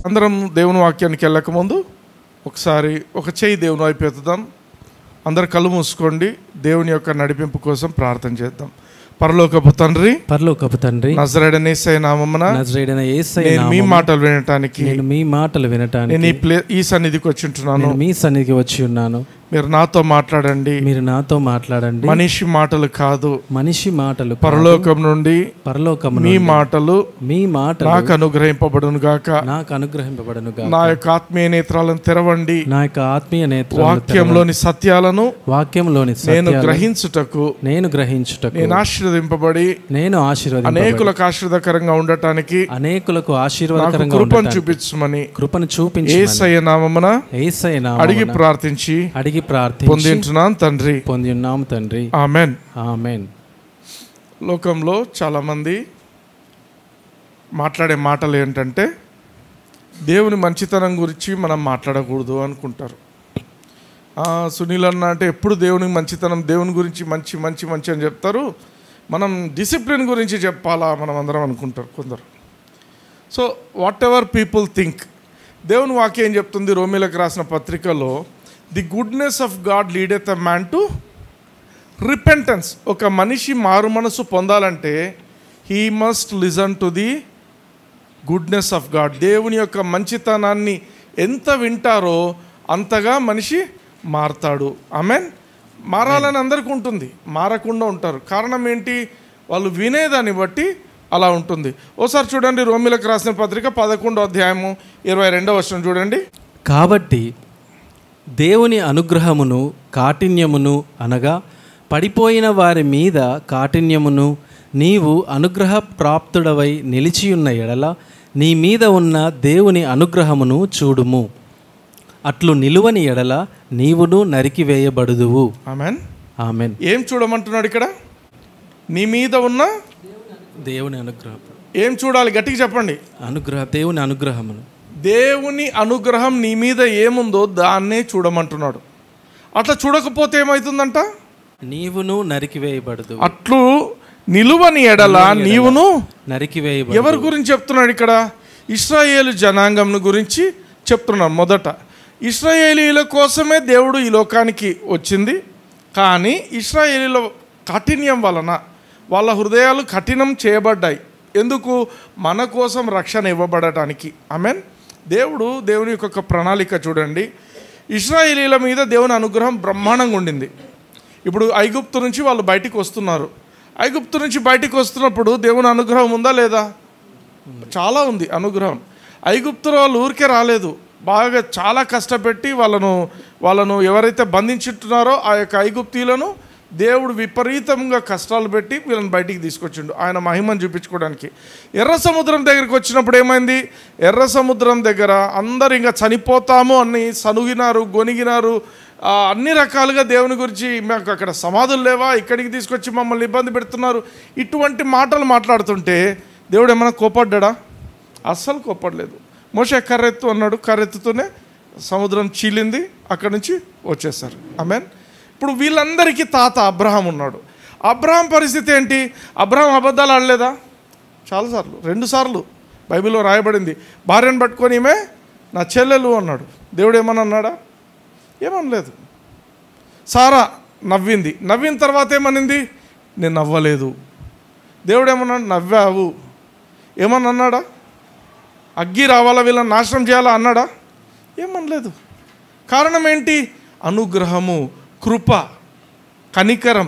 అందరం దేవుని వాక్యానికి వెళ్ళకముందు ఒకసారి ఒక చెయ్యి దేవుని వైపు ఎత్తుదాం. అందరు కళ్ళు మూసుకోండి. దేవుని యొక్క నడిపింపు కోసం ప్రార్థన చేద్దాం. పరలోకపు తండ్రి, నజరేయుడైన యేసయ్య నామమున నేను మీ మాటలు వినటానికి నేను ఈ సన్నిధికి వచ్చి ఉన్నాను. మీరు నాతో మాట్లాడండి. మనిషి మాటలు కాదు, పరలోకం నుండి మీ మాటలు నాకు అనుగ్రహింపబడును గాక. నా యొక్క ఆత్మీయ నేత్రాలను తెరవండి. వాక్యంలోని సత్యాలను నేను గ్రహించుటకు నేను ఆశీర్వదింపబడి అనేకులకు ఆశీర్వాదకరంగా ఉండటానికి కృపను చూపించమని యేసయ్య నామమున అడిగి ప్రార్థించి పొందింటున్నాను తండ్రి. ఆమేన్. లోకంలో చాలామంది మాట్లాడే మాటలు ఏంటంటే దేవుని మంచితనం గురించి మనం మాట్లాడకూడదు అనుకుంటారు. సునీల్ అన్న అంటే ఎప్పుడు దేవుని మంచితనం, దేవుని గురించి మంచి మంచి మంచి అని చెప్తారు. మనం డిసిప్లిన్ గురించి చెప్పాలా మనం అందరం అనుకుంటారు కొందరు. So whatever people think, దేవుని వాక్యం ఏం చెప్తుంది? రోమీలకు రాసిన పత్రికలో the goodness of God leadeth a man to repentance. ఒక మనిషి మారు మనసు పొందాలంటే he must listen to the goodness of God. దేవుని యొక్క మంచితనాన్ని ఎంత వింటారో అంతగా మనిషి మారతాడు. ఆమేన్. మారాలని అందరికీ ఉంటుంది, మారకుండా ఉంటారు. కారణం ఏంటి? వాళ్ళు వినేదాన్ని బట్టి అలా ఉంటుంది. ఓసారి చూడండి, రోమీలకు రాసిన పత్రిక 11వ అధ్యాయము 22వ వచనం చూడండి. కాబట్టి దేవుని అనుగ్రహమును కాఠిన్యమును అనగా పడిపోయిన వారి మీద కాఠిన్యమును నీవు అనుగ్రహ ప్రాప్తుడవై నిలిచియున్న ఎడల నీ మీద ఉన్న దేవుని అనుగ్రహమును చూడుము. అట్లు నిలువని ఎడల నీవును నరికివేయబడుదువు. ఆమేన్. ఆమేన్. ఏం చూడమంటున్నాడు ఇక్కడ? నీ మీద ఉన్న దేవుని అనుగ్రహం. ఏం చూడాలి? గట్టిగా చెప్పండి. దేవుని అనుగ్రహమును. దేవుని అనుగ్రహం నీ మీద ఏముందో దాన్నే చూడమంటున్నాడు. అట్లా చూడకపోతే ఏమవుతుందంట? నీవును నరికివేయబడదు. అట్లు నిలువని ఎడల నీవును నరికివేయబడదు. ఎవరి గురించి చెప్తున్నాడు ఇక్కడ? ఇశ్రాయేలు జనాంగం గురించి చెప్తున్నాడు. మొదట ఇశ్రాయేలీల కోసమే దేవుడు ఈ లోకానికి వచ్చింది. కానీ ఇశ్రాయేలీల కాఠిన్యం వలన వాళ్ళ హృదయాలు కఠినం చేయబడ్డాయి. ఎందుకు? మన కోసం రక్షణ ఇవ్వబడటానికి. ఆమేన్. దేవుని యొక్క ప్రణాళిక చూడండి. ఇశ్రాయేలీల మీద దేవుని అనుగ్రహం బ్రహ్మాండంగా ఉండింది. ఇప్పుడు ఐగుప్తు నుంచి వాళ్ళు బయటికి వస్తున్నారు. ఐగుప్తు నుంచి బయటికి వస్తున్నప్పుడు దేవుని అనుగ్రహం ఉందా లేదా? చాలా ఉంది అనుగ్రహం. ఐగుప్తులో వాళ్ళు ఊరికే రాలేదు, బాగా చాలా కష్టపెట్టి వాళ్ళను ఎవరైతే బంధించుంటున్నారో ఆ యొక్క ఐగుప్తీయులను దేవుడు విపరీతంగా కష్టాలు పెట్టి వీళ్ళని బయటికి తీసుకొచ్చిండు ఆయన మహిమను చూపించుకోవడానికి. ఎర్ర సముద్రం దగ్గరికి వచ్చినప్పుడు ఏమైంది? ఎర్ర సముద్రం దగ్గర అందరు ఇంకా చనిపోతాము అని సనుగినారు, గొనిగినారు. అన్ని రకాలుగా దేవుని గురించి, మాకు అక్కడ సమాధులు లేవా, ఇక్కడికి తీసుకొచ్చి మమ్మల్ని ఇబ్బంది పెడుతున్నారు, ఇటువంటి మాటలు మాట్లాడుతుంటే దేవుడు ఏమైనా కోపడ్డా? అస్సలు కోపడలేదు. మోషే కర్రెత్తు అన్నాడు, కర్రెత్తుతూనే సముద్రం చీలింది, అక్కడి నుంచి వచ్చేసారు. ఆమేన్. ఇప్పుడు వీళ్ళందరికీ తాత అబ్రహాం ఉన్నాడు. అబ్రహాం పరిస్థితి ఏంటి? అబ్రహాం అబద్ధాలు ఆడలేదా? చాలాసార్లు, 2 సార్లు బైబిల్లో రాయబడింది. భార్యను పట్టుకొని ఈమె నా చెల్లెలు అన్నాడు. దేవుడు ఏమన్నా అన్నాడా? ఏమనలేదు. సారా నవ్వింది, నవ్విన తర్వాత ఏమనింది? నేను నవ్వలేదు. దేవుడు ఏమన్నాడు? నవ్వావు. ఏమన్నా అన్నాడా? అగ్గి రావాలా, వీళ్ళని నాశనం చేయాలా అన్నాడా? ఏమనలేదు. కారణం ఏంటి? అనుగ్రహము, కృప, కనికరం,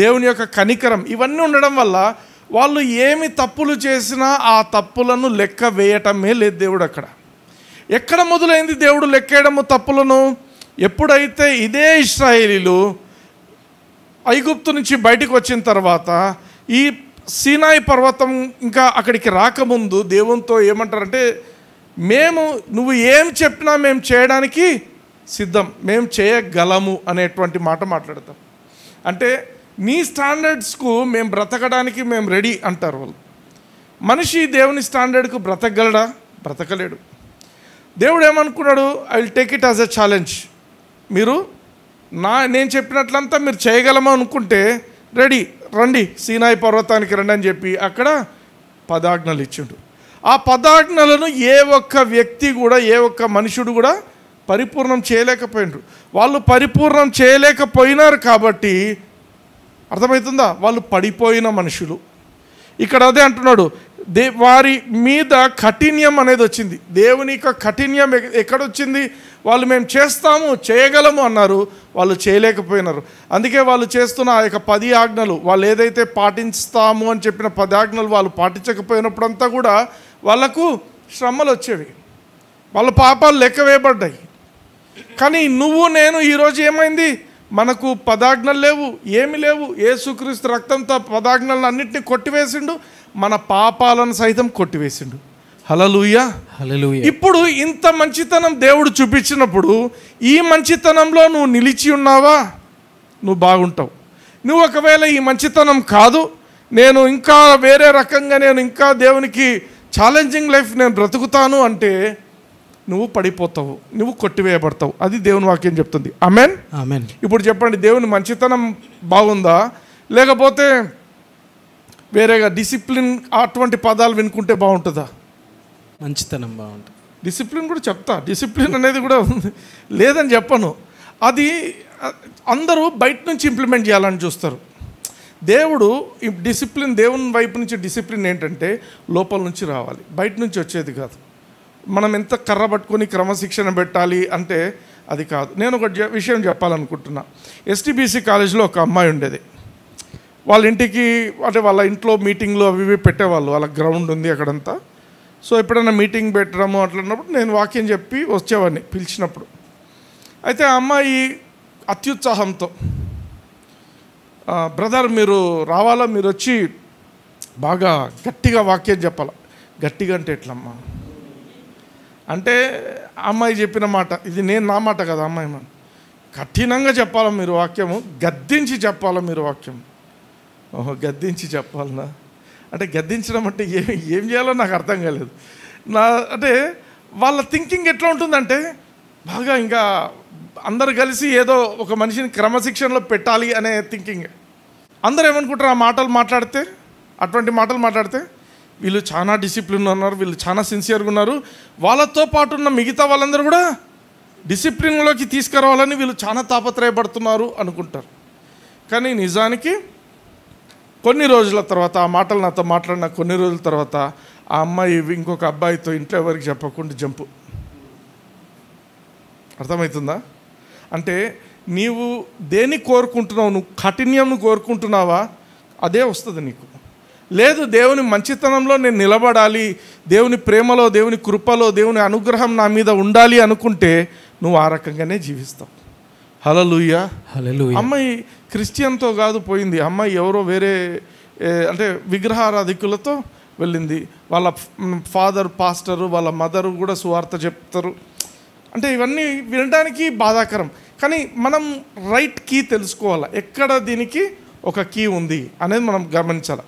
దేవుని యొక్క కనికరం ఇవన్నీ ఉండడం వల్ల వాళ్ళు ఏమి తప్పులు చేసినా ఆ తప్పులను లెక్క వేయటమే లేదు దేవుడు. అక్కడ ఎక్కడ మొదలైంది దేవుడు లెక్కేయడము తప్పులను? ఎప్పుడైతే ఇదే ఇశ్రాయేలీలు ఐగుప్తు నుంచి బయటికి వచ్చిన తర్వాత ఈ సీనాయి పర్వతం ఇంకా అక్కడికి రాకముందు దేవునితో ఏమంటారంటే, నువ్వు ఏం చెప్పినా మేము చేయడానికి సిద్ధం, మేము చేయగలము అనేటువంటి మాట మాట్లాడతాం. అంటే నీ స్టాండర్డ్స్కు మేము బ్రతకడానికి మేము రెడీ అంటారు వాళ్ళు. మనిషి దేవుని స్టాండర్డ్కు బ్రతకగలడా? బ్రతకలేడు. దేవుడు ఏమనుకున్నాడు? I will take it as a challenge. నేను చెప్పినట్లంతా మీరు చేయగలమా అనుకుంటే రండి సీనాయి పర్వతానికి రండి అని చెప్పి అక్కడ 10 ఆజ్ఞలు ఇచ్చిండు. ఆ 10 ఆజ్ఞలను ఏ ఒక్క వ్యక్తి కూడా, ఏ ఒక్క మనుషుడు కూడా పరిపూర్ణం చేయలేకపోయినారు. వాళ్ళు పరిపూర్ణం చేయలేకపోయినారు కాబట్టి అర్థమవుతుందా, వాళ్ళు పడిపోయిన మనుషులు. ఇక్కడ అదే అంటున్నాడు, వారి మీద కఠిన్యం అనేది వచ్చింది. దేవుని యొక్క కఠిన్యం ఎక్కడొచ్చింది? వాళ్ళు మేము చేస్తాము, చేయగలము అన్నారు, వాళ్ళు చేయలేకపోయినారు. అందుకే వాళ్ళు చేస్తున్న ఆ యొక్క 10 ఆజ్ఞలు, వాళ్ళు ఏదైతే పాటిస్తాము అని చెప్పిన 10 ఆజ్ఞలు వాళ్ళు పాటించకపోయినప్పుడంతా కూడా వాళ్ళకు శ్రమలు వచ్చేవి, వాళ్ళ పాపాలు లెక్క వేయబడ్డాయి. కానీ నువ్వు నేను ఈరోజు ఏమైంది, మనకు 10 ఆజ్ఞలు లేవు, ఏమి లేవు. యేసుక్రీస్తు రక్తంతో 10 ఆజ్ఞలను అన్నింటినీ కొట్టివేసిండు, మన పాపాలను సైతం కొట్టివేసిండు. హల్లెలూయా, హల్లెలూయా. ఇప్పుడు ఇంత మంచితనం దేవుడు చూపించినప్పుడు ఈ మంచితనంలో నువ్వు నిలిచి ఉన్నావా, నువ్వు బాగుంటావు. నువ్వు ఒకవేళ ఈ మంచితనం కాదు, నేను ఇంకా వేరే రకంగా, నేను ఇంకా దేవునికి ఛాలెంజింగ్ లైఫ్ నేను బ్రతుకుతాను అంటే నువ్వు పడిపోతావు, నువ్వు కొట్టివేయబడతావు. అది దేవుని వాక్యం చెప్తుంది. ఆమేన్, ఆమేన్. ఇప్పుడు చెప్పండి, దేవుని మంచితనం బాగుందా, లేకపోతే వేరేగా డిసిప్లిన్ అటువంటి పదాలు వినుకుంటే బాగుంటుందా? మంచితనం బాగుంటుంది. డిసిప్లిన్ కూడా చెప్తా, డిసిప్లిన్ అనేది కూడా ఉంది, లేదని చెప్పను. అది అందరూ బయట నుంచి ఇంప్లిమెంట్ చేయాలని చూస్తారు. దేవుడు ఈ డిసిప్లిన్, దేవుని వైపు నుంచి డిసిప్లిన్ ఏంటంటే లోపల నుంచి రావాలి, బయట నుంచి వచ్చేది కాదు. మనం ఎంత కర్ర పట్టుకొని క్రమశిక్షణ పెట్టాలి అంటే అది కాదు. నేను ఒక విషయం చెప్పాలనుకుంటున్నా. ఎస్టీబీసీ కాలేజీలో ఒక అమ్మాయి ఉండేది. వాళ్ళ ఇంటికి, అంటే వాళ్ళ ఇంట్లో మీటింగ్లు అవి ఇవి పెట్టేవాళ్ళు, వాళ్ళ గ్రౌండ్ ఉంది అక్కడంతా. సో ఎప్పుడైనా మీటింగ్ పెట్టడము అట్లన్నప్పుడు నేను వాక్యం చెప్పి వచ్చేవాడిని పిలిచినప్పుడు. అయితే ఆ అమ్మాయి అత్యుత్సాహంతో, బ్రదర్ మీరు రావాలా, మీరు వచ్చి బాగా గట్టిగా వాక్యం చెప్పాలా. గట్టిగా అంటే ఎట్లమ్మా అంటే, అమ్మాయి చెప్పిన మాట ఇది, నేను నా మాట కదా అమ్మాయి, మనం కఠినంగా చెప్పాలా మీరు వాక్యము, గద్దించి చెప్పాలా మీరు వాక్యం. ఓహో, గద్దించి చెప్పాలనా అంటే, గద్దించడం అంటే ఏం చేయాలో నాకు అర్థం కాలేదు. అంటే వాళ్ళ థింకింగ్ ఎట్లా ఉంటుందంటే, బాగా ఇంకా అందరు కలిసి ఏదో ఒక మనిషిని క్రమశిక్షణలో పెట్టాలి అనే థింకింగ్. అందరూ ఏమనుకుంటారు, ఆ మాటలు మాట్లాడితే, అటువంటి మాటలు మాట్లాడితే వీళ్ళు చాలా డిసిప్లిన్ ఉన్నారు, వీళ్ళు చాలా సిన్సియర్గా ఉన్నారు, వాళ్ళతో పాటు ఉన్న మిగతా వాళ్ళందరూ కూడా డిసిప్లిన్లోకి తీసుకురావాలని వీళ్ళు చాలా తాపత్రయపడుతున్నారు అనుకుంటారు. కానీ నిజానికి కొన్ని రోజుల తర్వాత, ఆ మాటలు నాతో మాట్లాడిన కొన్ని రోజుల తర్వాత ఆ అమ్మాయి ఇంకొక అబ్బాయితో ఇంట్లో ఎవరికి చెప్పకుండా జంపు. అర్థమవుతుందా? అంటే నీవు దేన్ని కోరుకుంటున్నావు, నువ్వు కఠిన్యంను కోరుకుంటున్నావా, అదే వస్తుంది నీకు. లేదు, దేవుని మంచితనంలో నేను నిలబడాలి, దేవుని ప్రేమలో, దేవుని కృపలో, దేవుని అనుగ్రహం నా మీద ఉండాలి అనుకుంటే నువ్వు ఆ రకంగానే జీవిస్తావు. హల్లెలూయా, హల్లెలూయా. అమ్మాయి క్రిస్టియన్తో కాదు పోయింది, అమ్మాయి ఎవరో వేరే అంటే విగ్రహారాధికులతో వెళ్ళింది. వాళ్ళ ఫాదర్ పాస్టరు, వాళ్ళ మదరు కూడా సువార్త చెప్తారు. అంటే ఇవన్నీ వినడానికి బాధాకరం. కానీ మనం రైట్ కీ తెలుసుకోవాలి, ఎక్కడ దీనికి ఒక కీ ఉంది అనేది మనం గమనించాలి.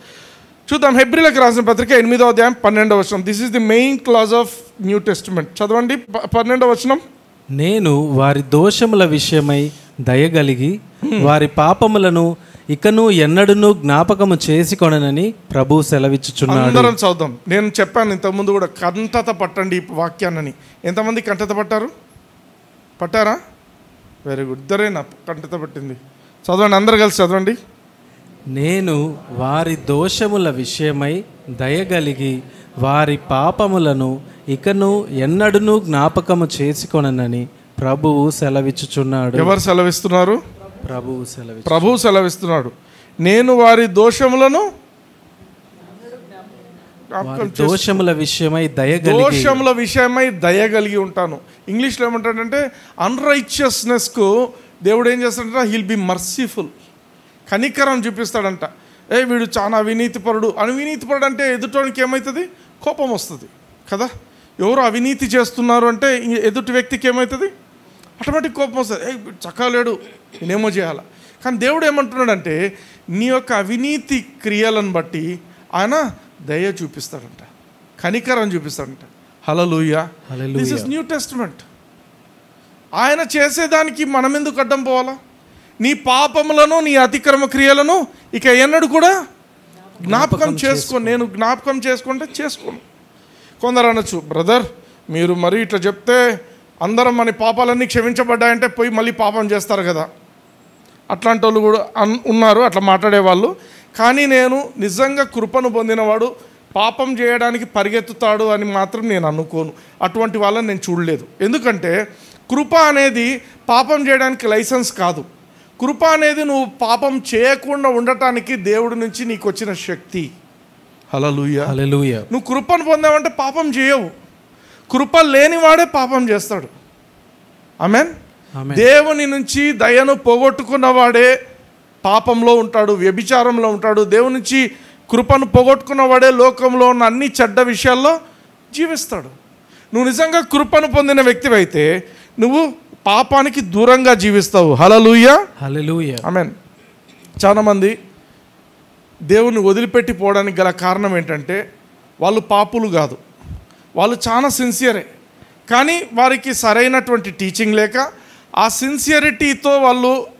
చూద్దాం, హెబ్రీలకు రాసిన పత్రిక 8వ అధ్యాయం 12వ వచనం. This is the main clause of new testament. చదవండి 12వ వచనం. నేను వారి దోషముల విషయమై దయగలిగి వారి పాపములను ఇకను ఎన్నడూను జ్ఞాపకము చేసుకొననని ప్రభు సెలవిచ్చుచున్నాడు. అందరం చదువుదాం. నేను చెప్పాను ఇంతకుముందు కూడా, కంటత పట్టండి ఈ వాక్యాన్ని. ఎంతమంది కంటత పట్టారా? వెరీ గుడ్, ఇద్దరే నా కంటత పట్టింది. చదవండి, అందరు కలిసి చదవండి. నేను వారి దోషముల విషయమై దయగలిగి వారి పాపములను ఇకను ఎన్నడూను జ్ఞాపకము చేసుకొననని ప్రభువు సెలవిచ్చుచున్నాడు. ఎవరు సెలవిస్తున్నారు? ప్రభువు సెలవిస్తున్నాడు. నేను వారి దోషములను, దోషముల విషయమై దయగలిగి ఉంటాను. ఇంగ్లీష్లో ఏమంటాడంటే అన్రైచియస్నెస్కు దేవుడు ఏం చేస్తాడంటే హీల్ బి మర్సిఫుల్, కనికరం చూపిస్తాడంట. వీడు చాలా అవినీతిపరుడు. అవినీతిపరుడు అంటే ఎదుటోనికి ఏమవుతుంది? కోపం వస్తుంది కదా. ఎవరు అవినీతి చేస్తున్నారు అంటే ఎదుటి వ్యక్తికి ఏమవుతుంది? ఆటోమేటిక్ కోపం వస్తుంది. చక్కగా లేడు, నేనేమో చేయాలా. కానీ దేవుడు ఏమంటున్నాడంటే నీ యొక్క అవినీతి క్రియలను బట్టి ఆయన దయ చూపిస్తాడంట, కనికరం చూపిస్తాడంట. హల్లెలూయా, దిస్ ఇస్ న్యూ టెస్టిమెంట్. ఆయన చేసేదానికి మనం ఎందుకు అడ్డం పోవాలా? నీ పాపములను, నీ అతిక్రమ క్రియలను ఇక ఎన్నడూ కూడా జ్ఞాపకం చేసుకో. నేను జ్ఞాపకం చేసుకుంటే చేసుకోను. కొందరు అనొచ్చు, బ్రదర్ మీరు మరి ఇట్లా చెప్తే అందరం మన పాపాలన్నీ క్షమించబడ్డాయంటే పోయి మళ్ళీ పాపం చేస్తారు కదా. అట్లాంటి వాళ్ళు కూడా ఉన్నారు, అట్లా మాట్లాడేవాళ్ళు. కానీ నేను నిజంగా కృపను పొందినవాడు పాపం చేయడానికి పరిగెత్తుతాడు అని మాత్రం నేను అనుకోను. అటువంటి వాళ్ళని నేను చూడలేదు. ఎందుకంటే కృప అనేది పాపం చేయడానికి లైసెన్స్ కాదు. కృప అనేది నువ్వు పాపం చేయకుండా ఉండటానికి దేవుడి నుంచి నీకు వచ్చిన శక్తి. హల్లెలూయా, హల్లెలూయా. నువ్వు కృపను పొందావంటే పాపం చేయవు. కృప లేనివాడే పాపం చేస్తాడు. ఆమేన్. దేవుని నుంచి దయను పోగొట్టుకున్నవాడే పాపంలో ఉంటాడు, వ్యభిచారంలో ఉంటాడు. దేవుని నుంచి కృపను పోగొట్టుకున్నవాడే లోకంలో ఉన్న అన్ని చెడ్డ విషయాల్లో జీవిస్తాడు. నువ్వు నిజంగా కృపను పొందిన వ్యక్తివైతే నువ్వు పాపానికి దూరంగా జీవిస్తావు. హల్లెలూయా, హల్లెలూయా. ఆమేన్. చాలామంది దేవుని వదిలిపెట్టి పోవడానికి గల కారణం ఏంటంటే వాళ్ళు పాపులు కాదు, వాళ్ళు చాలా సిన్సియరే. కానీ వారికి సరైనటువంటి టీచింగ్ లేక ఆ సిన్సియరిటీతో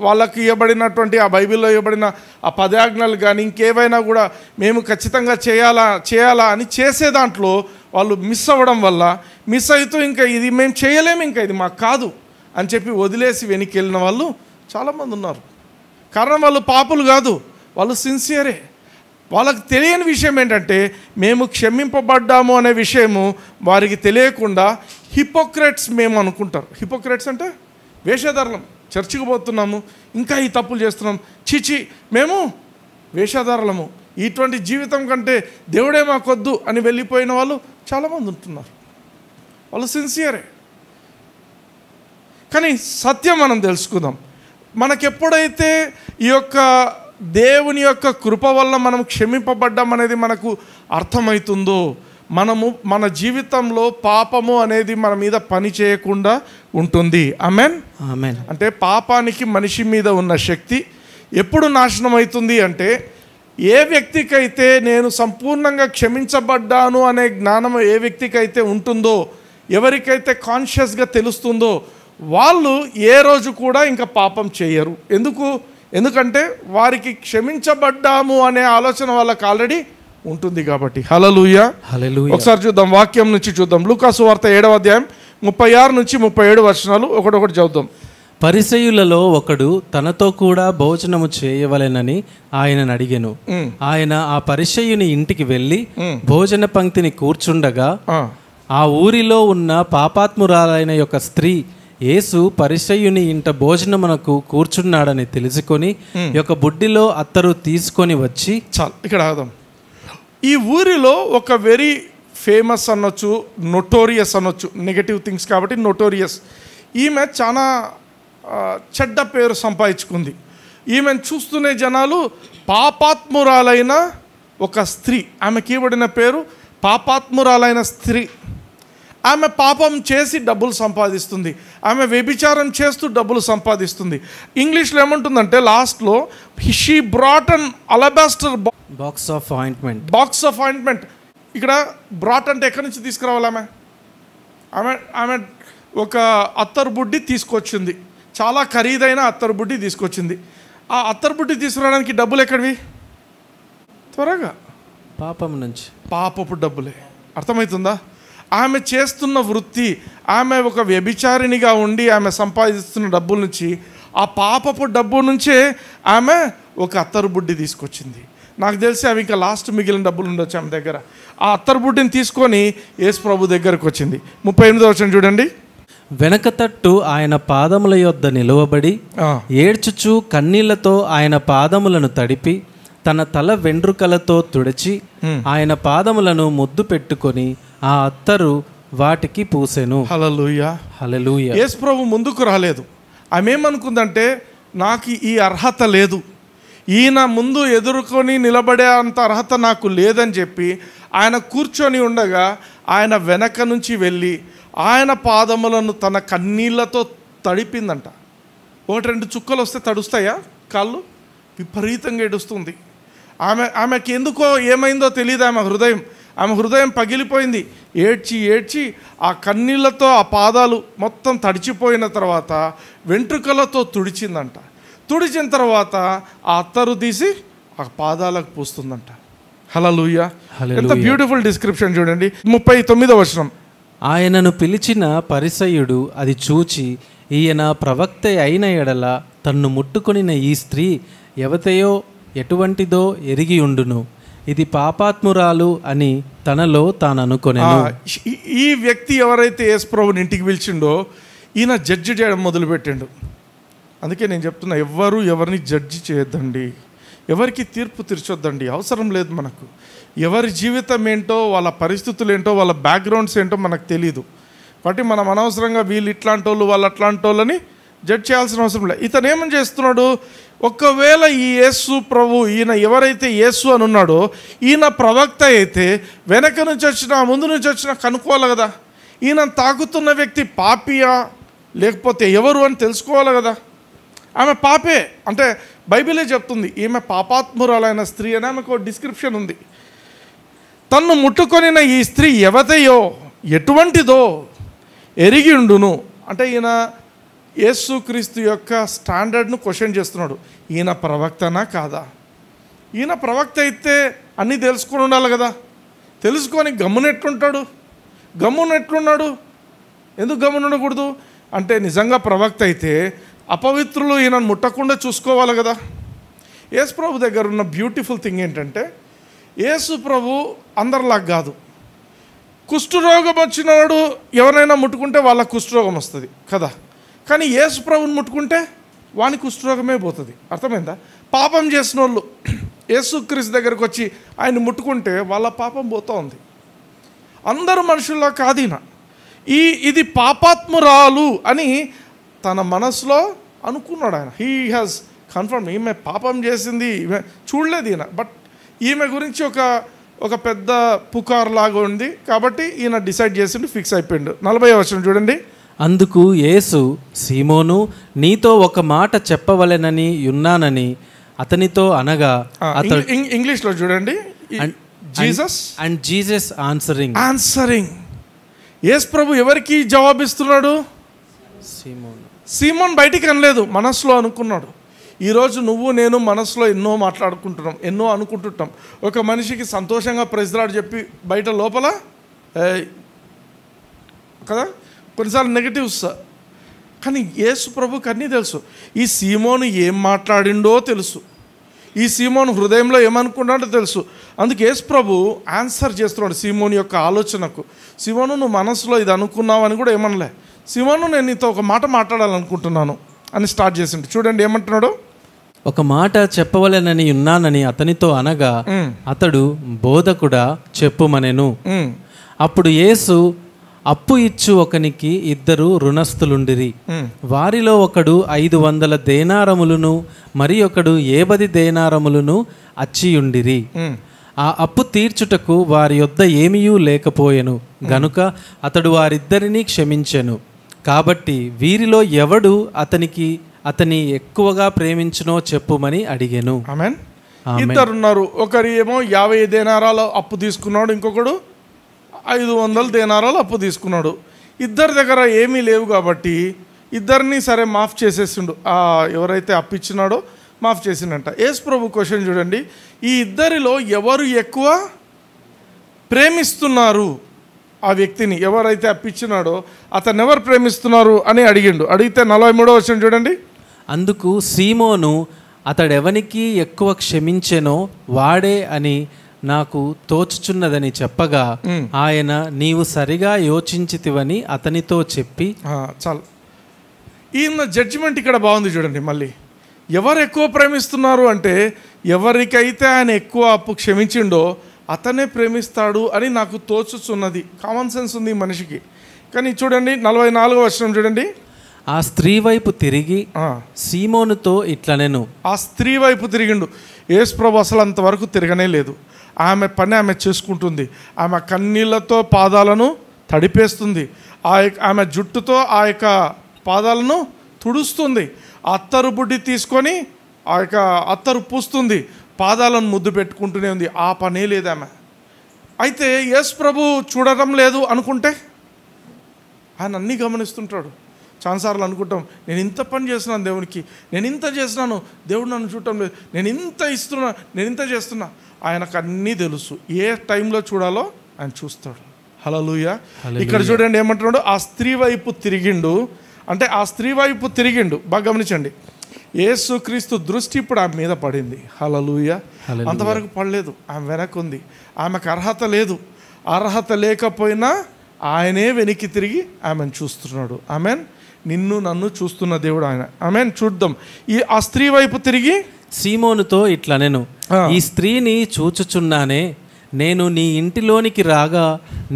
వాళ్ళకి ఇవ్వబడినటువంటి ఆ బైబిల్లో ఇవ్వబడిన ఆ 10 ఆజ్ఞలు కానీ ఇంకేవైనా కూడా మేము ఖచ్చితంగా చేయాలా అని చేసే దాంట్లో వాళ్ళు మిస్ అవ్వడం వల్ల మిస్ అవుతూ ఇంకా ఇది మేము చేయలేము, ఇంకా ఇది మాకు కాదు అని చెప్పి వదిలేసి వెనక్కి వెళ్ళిన వాళ్ళు చాలామంది ఉన్నారు. కారణం వాళ్ళు పాపులు కాదు, వాళ్ళు సిన్సియరే. వాళ్ళకి తెలియని విషయం ఏంటంటే మేము క్షమింపబడ్డాము అనే విషయము వారికి తెలియకుండా హిపోక్రెట్స్ మేము అనుకుంటారు. హిపోక్రెట్స్ అంటే వేషధారులం, చర్చికి పోతున్నాము ఇంకా ఈ తప్పులు చేస్తున్నాం, చీచి మేము వేషధారులము, ఇటువంటి జీవితం కంటే దేవుడే మాకొద్దు అని వెళ్ళిపోయిన వాళ్ళు చాలామంది ఉంటున్నారు. వాళ్ళు సిన్సియరే. కానీ సత్యం మనం తెలుసుకుందాం. మనకెప్పుడైతే ఈ యొక్క దేవుని యొక్క కృప వల్ల మనం క్షమింపబడ్డాం అనేది మనకు అర్థమవుతుందో మనము మన జీవితంలో పాపము అనేది మన మీద పని చేయకుండా ఉంటుంది. ఆమేన్, ఆమేన్. అంటే పాపానికి మనిషి మీద ఉన్న శక్తి ఎప్పుడు నాశనం అవుతుంది అంటే ఏ వ్యక్తికైతే నేను సంపూర్ణంగా క్షమించబడ్డాను అనే జ్ఞానం ఏ వ్యక్తికైతే ఉంటుందో, ఎవరికైతే కాన్షియస్గా తెలుస్తుందో వాళ్ళు ఏ రోజు కూడా ఇంకా పాపం చేయరు. ఎందుకంటే వారికి క్షమించబడ్డాము అనే ఆలోచన వాళ్ళకి ఆల్రెడీ ఉంటుంది కాబట్టి. హల్లెలూయా, హల్లెలూయా. ఒకసారి చూద్దాం, వాక్యం నుంచి చూద్దాం. లూకా సువార్త 7వ అధ్యాయం 36 నుంచి 37 వచనాలు ఒకటొకటి చదువుదాం. పరిసయ్యులలో ఒకడు తనతో కూడా భోజనము చేయవలెనని ఆయనను అడిగెను. ఆయన ఆ పరిసయ్యుని ఇంటికి వెళ్ళి భోజన పంక్తిని కూర్చుండగా ఆ ఊరిలో ఉన్న పాపాత్మురాలైన యొక్క స్త్రీ యేసు పరిసయ్యుని ఇంట భోజనమునకు కూర్చున్నాడని తెలుసుకొని యొక్క బుడ్డిలో అత్తరు తీసుకొని వచ్చి చాలు ఇక్కడ ఆదాం. ఈ ఊరిలో ఒక వెరీ ఫేమస్ అనొచ్చు, నోటోరియస్ అనొచ్చు, నెగటివ్ థింగ్స్ కాబట్టి నోటోరియస్. ఈమె చాలా చెడ్డ పేరు సంపాదించుకుంది. ఈమెను చూస్తూనే జనాలు పాపాత్మురాలైన ఒక స్త్రీ, ఆమెకి ఇవ్వబడిన పేరు పాపాత్మురాలైన స్త్రీ. ఆమె పాపం చేసి డబ్బులు సంపాదిస్తుంది, ఆమె వ్యభిచారం చేస్తూ డబ్బులు సంపాదిస్తుంది. ఇంగ్లీష్లో ఏమంటుందంటే లాస్ట్లో she brought an Alabaster box of ointment. Box of ointment. ఇక్కడ బ్రాట్ అంటే ఎక్కడి నుంచి తీసుకురావాలి? ఆమె ఒక అత్తరు బుడ్డి తీసుకొచ్చింది, చాలా ఖరీదైన అత్తరు బుడ్డి తీసుకొచ్చింది. ఆ అత్తరు బుడ్డి తీసుకురావడానికి డబ్బులు ఎక్కడివి? త్వరగా పాపం నుంచి, పాపపు డబ్బులే. అర్థమవుతుందా? ఆమె చేస్తున్న వృత్తి, ఆమె ఒక వ్యభిచారిణిగా ఉండి ఆమె సంపాదిస్తున్న డబ్బుల నుంచి, ఆ పాపపు డబ్బు నుంచే ఆమె ఒక అత్తరు బుడ్డి తీసుకొచ్చింది. నాకు తెలిసి అవి ఇంకా లాస్ట్ మిగిలిన డబ్బులు ఉండొచ్చు ఆమె దగ్గర. ఆ అత్తరు బుడ్డిని తీసుకొని యేసు ప్రభు దగ్గరకు వచ్చింది. 38వ వచనం చూడండి. వెనక తట్టు ఆయన పాదముల యొద్ద నిలువబడి ఏడ్చుచు కన్నీళ్లతో ఆయన పాదములను తడిపి తన తల వెండ్రుకలతో తుడిచి ఆయన పాదములను ముద్దు పెట్టుకొని ఆ అత్తరు వాటికి పూసెను. హల్లెలూయా, హల్లెలూయా. యేసు ప్రభు ముందుకు రాలేదు. ఆమె ఏమనుకుందంటే నాకు ఈ అర్హత లేదు, ఈయన ముందు ఎదుర్కొని నిలబడే అంత అర్హత నాకు లేదని చెప్పి ఆయన కూర్చొని ఉండగా ఆయన వెనక నుంచి వెళ్ళి ఆయన పాదములను తన కన్నీళ్లతో తడిపిందంట. 1-2 చుక్కలు వస్తే తడుస్తాయా కాళ్ళు? విపరీతంగా ఏడుస్తుంది. ఆమెకి ఎందుకో ఏమైందో తెలియదు. ఆమె హృదయం పగిలిపోయింది. ఏడ్చి ఆ కన్నీళ్లతో ఆ పాదాలు మొత్తం తడిచిపోయిన తర్వాత వెంట్రుకలతో తుడిచిందంట. తుడిచిన తర్వాత ఆ అత్తరు తీసి ఆ పాదాలకు పూస్తుందంట. హల్లెలూయా. హల్లెలూయా. ఎంత బ్యూటిఫుల్ డిస్క్రిప్షన్ చూడండి. 39వ వచనం. ఆయనను పిలిచిన పరిసయ్యుడు అది చూచి, ఈయన ప్రవక్త అయిన ఎడల తన్ను ముట్టుకొనిన ఈ స్త్రీ ఎవతయో ఎటువంటిదో ఎరిగి ఉండును, ఇది పాపాత్మురాలు అని తనలో తాను అనుకొనెను. ఈ వ్యక్తి ఎవరైతే యేసు ప్రభుని ఇంటికి పిలిచిండో ఈయన జడ్జి చేయడం మొదలుపెట్టిండు. అందుకే నేను చెప్తున్నా, ఎవరిని జడ్జి చేయొద్దండి, ఎవరికి తీర్పు తీర్చొద్దండి, అవసరం లేదు మనకు. ఎవరి జీవితం ఏంటో, వాళ్ళ పరిస్థితులు ఏంటో, వాళ్ళ బ్యాక్గ్రౌండ్స్ ఏంటో మనకు తెలీదు. కాబట్టి మనం అనవసరంగా వీళ్ళు ఇట్లాంటి వాళ్ళు వాళ్ళు అట్లాంటి వాళ్ళని జడ్జ్ చేయాల్సిన అవసరం లేదు. ఇతను ఏమని చేస్తున్నాడు, ఒకవేళ ఈ యేసు ప్రభు, ఈయన ఎవరైతే యేసు అని ఉన్నాడో ఈయన ప్రవక్త అయితే వెనక నుంచి వచ్చినా ముందు నుంచి వచ్చినా కనుక్కోవాలి కదా. ఈయన తాకుతున్న వ్యక్తి పాపియా లేకపోతే ఎవరు అని తెలుసుకోవాలి కదా. ఆమె పాపే అంటే బైబిలే చెప్తుంది, ఈమె పాపాత్మురాలైన స్త్రీ అని ఆమెకు డిస్క్రిప్షన్ ఉంది. తన్ను ముట్టుకొనిన ఈ స్త్రీ ఎవతయో ఎటువంటిదో ఎరిగి ఉండును అంటే ఈయన యేసుక్రీస్తు యొక్క స్టాండర్డ్ను క్వశ్చన్ చేస్తున్నాడు. ఈయన ప్రవక్తనా కాదా? ఈయన ప్రవక్త అయితే అన్నీ తెలుసుకొని ఉండాలి కదా. తెలుసుకొని గమ్మునెట్లుంటాడు? గమ్మునెట్లున్నాడు? ఎందుకు గమ్మున ఉండకూడదు అంటే, నిజంగా ప్రవక్త అయితే అపవిత్రులు ఈయనను ముట్టకుండా చూసుకోవాలి కదా. యేసు ప్రభు దగ్గర ఉన్న బ్యూటిఫుల్ థింగ్ ఏంటంటే, యేసు ప్రభు అందరిలాగా కాదు. కుష్ఠరోగం వచ్చినవాడు ఎవరైనా ముట్టుకుంటే వాళ్ళ కుష్ఠరోగం వస్తుంది కదా. కానీ యేసు ప్రభుని ముట్టుకుంటే వాని కుష్ఠరోగమే పోతుంది. అర్థమైందా? పాపం చేసిన వాళ్ళు యేసుక్రీస్తు దగ్గరకు వచ్చి ఆయన ముట్టుకుంటే వాళ్ళ పాపం పోతూ ఉంది. అందరూ మనుషుల్లో కాదు ఈయన. ఇది పాపాత్మురాలు అని తన మనసులో అనుకున్నాడు ఆయన. హీ హ్యాస్ కన్ఫర్మ్, ఈమె పాపం చేసింది, ఈమె చూడలేదు ఈయన. బట్ ఈమె గురించి ఒక పెద్ద పుకార్ లాగా ఉంది కాబట్టి ఈయన డిసైడ్ చేసిండు, ఫిక్స్ అయిపోయిండు. 40వ వచనం చూడండి. అందుకు యేసు, సీమోను, నీతో ఒక మాట చెప్పవలెనని ఉన్నానని అతనితో అనగా, ఇంగ్లీష్లో చూడండి. జీసస్ ఆన్సరింగ్ యేసు ప్రభు ఎవరికి జవాబిస్తున్నాడు? సీమోన్ బయటికి అనలేదు, మనసులో అనుకున్నాడు. ఈరోజు నువ్వు నేను మనసులో ఎన్నో మాట్లాడుకుంటున్నాం, ఎన్నో అనుకుంటుంటాం. ఒక మనిషికి సంతోషంగా ప్రెజరాడు చెప్పి బయట లోపల కదా కొన్నిసార్లు నెగటివ్స్. కానీ యేసు ప్రభుకి అన్నీ తెలుసు. ఈ సీమోను ఏం మాట్లాడిండో తెలుసు, ఈ సీమోను హృదయంలో ఏమనుకున్నాడో తెలుసు. అందుకే యేసు ప్రభు ఆన్సర్ చేస్తున్నాడు సీమోను యొక్క ఆలోచనకు. సీమోను, నువ్వు మనసులో ఇది అనుకున్నావు అని కూడా ఏమనలే. సీమోను, నేను నీతో ఒక మాట మాట్లాడాలనుకుంటున్నాను అని స్టార్ట్ చేసిండు. చూడండి ఏమంటున్నాడు. ఒక మాట చెప్పవలెనని ఉన్నానని అతనితో అనగా, అతడు, బోధకుడా చెప్పుమనెను. అప్పుడు యేసు, అప్పు ఇచ్చు ఒకనికి 2 రుణస్థులుండిరి. వారిలో ఒకడు 500 దేనారములను మరి ఒకడు 70 దేనారములను అచ్చియుండిరి. ఆ అప్పు తీర్చుటకు వారి యొద్ద ఏమీయూ లేకపోయెను గనుక అతడు వారిద్దరినీ క్షమించెను. కాబట్టి వీరిలో ఎవడు అతని ఎక్కువగా ప్రేమించునో చెప్పుమని అడిగెను. ఆమేన్. ఇద్దరున్నారు. ఒకరు ఏమో 50 దేనారాలు అప్పు తీసుకున్నాడు, ఇంకొకడు 500 దేనారాలు అప్పు తీసుకున్నాడు. ఇద్దరి దగ్గర ఏమీ లేవు కాబట్టి ఇద్దరిని సరే మాఫ్ చేసేసిండు. ఎవరైతే అప్పు ఇచ్చినాడో మాఫ్ చేసిండంట. యేసు ప్రభు క్వశ్చన్ చూడండి, ఈ ఇద్దరిలో ఎవరు ఎక్కువ ప్రేమిస్తున్నారు ఆ వ్యక్తిని? ఎవరైతే అప్పిచ్చినాడో అతను ఎవరు ప్రేమిస్తున్నారు అని అడిగిండు. అడిగితే 43వ వచనం చూడండి. అందుకు సీమోను, అతడెవనికి ఎక్కువ క్షమించెనో వాడే అని నాకు తోచుచున్నదని చెప్పగా, ఆయన, నీవు సరిగా యోచించితివని అతనితో చెప్పి. చాలు. ఈయన జడ్జిమెంట్ ఇక్కడ బాగుంది చూడండి. మళ్ళీ ఎవరు ఎక్కువ ప్రేమిస్తున్నారు అంటే, ఎవరికైతే ఆయన ఎక్కువ అప్పు క్షమించిండో అతనే ప్రేమిస్తాడు అని నాకు తోచుచున్నది. కామన్ సెన్స్ ఉంది మనిషికి. కానీ చూడండి 44వ వచనం చూడండి. ఆ స్త్రీ వైపు తిరిగి సీమోనుతో ఇట్లనెను. ఆ స్త్రీ వైపు తిరిగిండు. యేసు ప్రభు అసలు అంతవరకు తిరగనే లేదు. ఆమె పని ఆమె చేసుకుంటుంది. ఆమె కన్నీళ్లతో పాదాలను తడిపేస్తుంది. ఆమె జుట్టుతో ఆ యొక్క పాదాలను తుడుస్తుంది. అత్తరు బుడ్డి తీసుకొని ఆ యొక్క అత్తరు పూస్తుంది. పాదాలను ముద్దు పెట్టుకుంటూనే ఉంది. ఆ పనే లేదు ఆమె. అయితే యేసు ప్రభు చూడటం లేదు అనుకుంటే, ఆయన అన్నీ గమనిస్తుంటాడు. చాలాసార్లు అనుకుంటాం, నేను ఇంత పని చేస్తున్నాను దేవునికి, నేను ఇంత చేస్తున్నాను, దేవుడు నన్ను చూడటం లేదు, నేను ఇంత ఇస్తున్నా, నేను ఇంత చేస్తున్నా. ఆయనకు అన్నీ తెలుసు, ఏ టైంలో చూడాలో ఆయన చూస్తాడు. హల్లెలూయా. ఇక్కడ చూడండి ఏమంటున్నాడు, ఆ స్త్రీ వైపు తిరిగిండు. అంటే ఆ స్త్రీ వైపు తిరిగిండు. బాగా గమనించండి, యేసుక్రీస్తు దృష్టి ఇప్పుడు ఆమె మీద పడింది. హల్లెలూయా. అంతవరకు పడలేదు, ఆమె వెనక్కి ఉంది, ఆమెకు అర్హత లేదు. అర్హత లేకపోయినా ఆయనే వెనక్కి తిరిగి ఆమెను చూస్తున్నాడు. ఆమెన్. నిన్ను నన్ను చూస్తున్న దేవుడు ఆయన. ఆమెన్. చూద్దాం. ఆ స్త్రీ వైపు తిరిగి సీమోనుతో ఇట్లా, నేను ఈ స్త్రీని చూచుచున్నానే, నేను నీ ఇంటిలోనికి రాగా